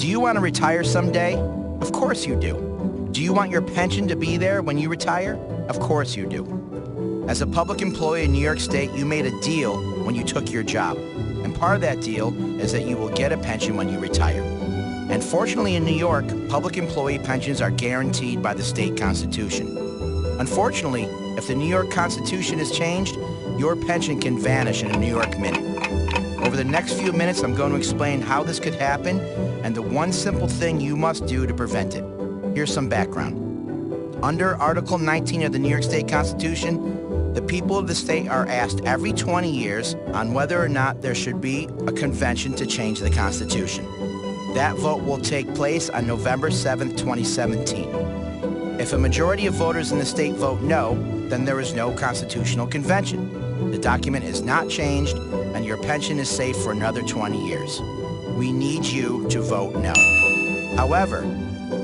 Do you want to retire someday? Of course you do. Do you want your pension to be there when you retire? Of course you do. As a public employee in New York State, you made a deal when you took your job. And part of that deal is that you will get a pension when you retire. And fortunately in New York, public employee pensions are guaranteed by the state constitution. Unfortunately, if the New York Constitution is changed, your pension can vanish in a New York minute. Over the next few minutes, I'm going to explain how this could happen and the one simple thing you must do to prevent it. Here's some background. Under Article 19 of the New York State Constitution, the people of the state are asked every 20 years on whether or not there should be a convention to change the Constitution. That vote will take place on November 7th, 2017. If a majority of voters in the state vote no, then there is no constitutional convention. The document is not changed, and your pension is safe for another 20 years. We need you to vote no. However,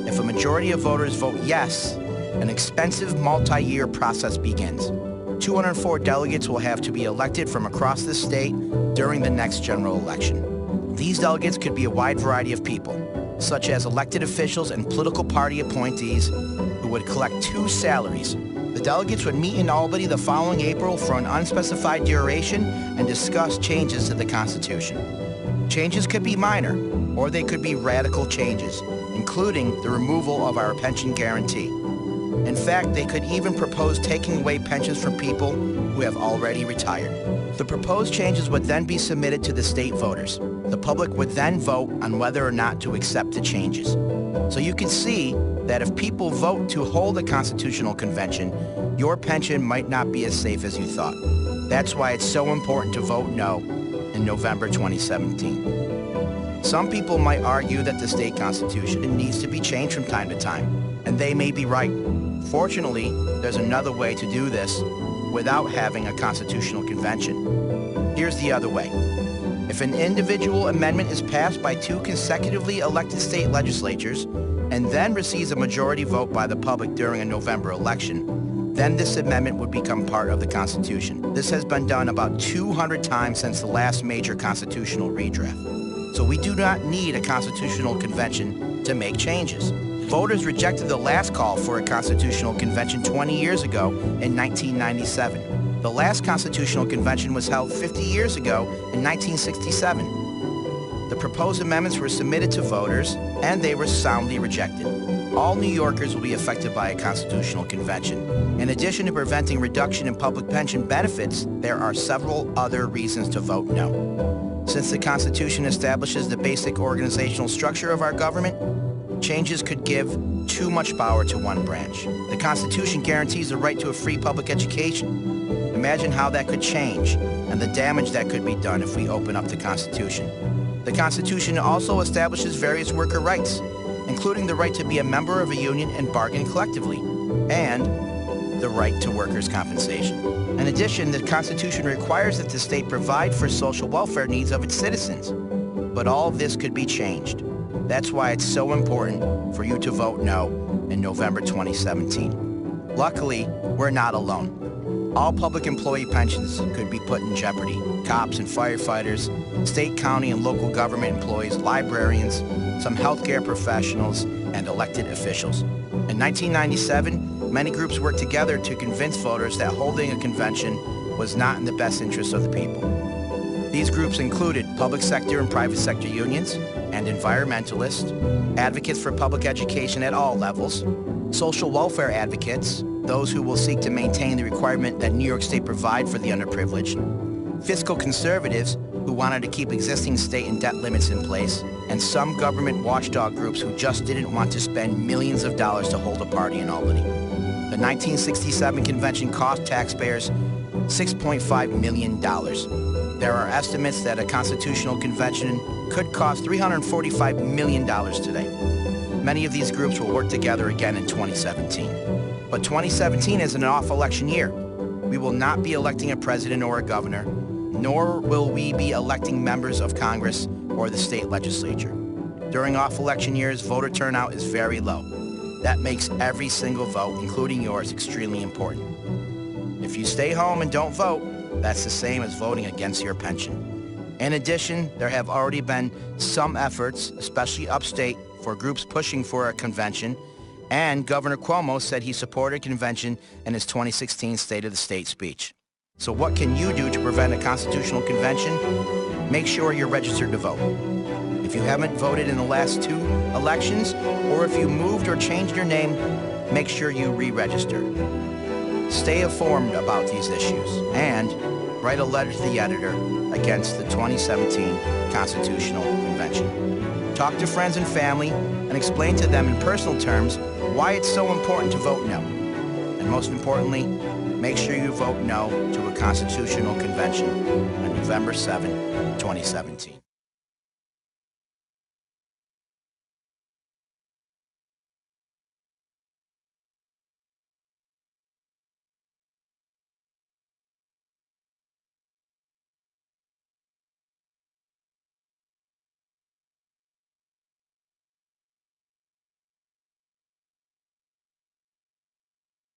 if a majority of voters vote yes, an expensive multi-year process begins. 204 delegates will have to be elected from across the state during the next general election. These delegates could be a wide variety of people, such as elected officials and political party appointees who would collect 2 salaries. The delegates would meet in Albany the following April for an unspecified duration and discuss changes to the Constitution. Changes could be minor, or they could be radical changes, including the removal of our pension guarantee. In fact, they could even propose taking away pensions from people who have already retired. The proposed changes would then be submitted to the state voters. The public would then vote on whether or not to accept the changes. So you can see that if people vote to hold a constitutional convention, your pension might not be as safe as you thought. That's why it's so important to vote no in November 2017. Some people might argue that the state constitution needs to be changed from time to time, and they may be right. Fortunately, there's another way to do this without having a constitutional convention. Here's the other way. If an individual amendment is passed by 2 consecutively elected state legislatures and then receives a majority vote by the public during a November election, then this amendment would become part of the Constitution. This has been done about 200 times since the last major constitutional redraft. So we do not need a constitutional convention to make changes. Voters rejected the last call for a constitutional convention 20 years ago in 1997. The last constitutional convention was held 50 years ago in 1967. The proposed amendments were submitted to voters, and they were soundly rejected. All New Yorkers will be affected by a constitutional convention. In addition to preventing reduction in public pension benefits, there are several other reasons to vote no. Since the Constitution establishes the basic organizational structure of our government, changes could give too much power to one branch. The Constitution guarantees the right to a free public education. Imagine how that could change and the damage that could be done if we open up the Constitution. The Constitution also establishes various worker rights, including the right to be a member of a union and bargain collectively, and the right to workers' compensation. In addition, the Constitution requires that the state provide for social welfare needs of its citizens. But all of this could be changed. That's why it's so important for you to vote no in November 2017. Luckily, we're not alone. All public employee pensions could be put in jeopardy. Cops and firefighters, state, county, and local government employees, librarians, some healthcare professionals, and elected officials. In 1997, many groups worked together to convince voters that holding a convention was not in the best interest of the people. These groups included public sector and private sector unions, and environmentalists, advocates for public education at all levels, social welfare advocates, those who will seek to maintain the requirement that New York State provide for the underprivileged, fiscal conservatives who wanted to keep existing state and debt limits in place, and some government watchdog groups who just didn't want to spend millions of dollars to hold a party in Albany. The 1967 convention cost taxpayers $6.5 million. There are estimates that a constitutional convention could cost $345 million today. Many of these groups will work together again in 2017. But 2017 is an off-election year. We will not be electing a president or a governor, nor will we be electing members of Congress or the state legislature. During off-election years, voter turnout is very low. That makes every single vote, including yours, extremely important. If you stay home and don't vote, that's the same as voting against your pension. In addition, there have already been some efforts, especially upstate, for groups pushing for a convention, and Governor Cuomo said he supported a convention in his 2016 State of the State speech. So what can you do to prevent a constitutional convention? Make sure you're registered to vote. If you haven't voted in the last 2 elections, or if you moved or changed your name, make sure you re-register. Stay informed about these issues, and write a letter to the editor against the 2017 Constitutional Convention. Talk to friends and family and explain to them in personal terms why it's so important to vote no. And most importantly, make sure you vote no to a constitutional convention on November 7, 2017.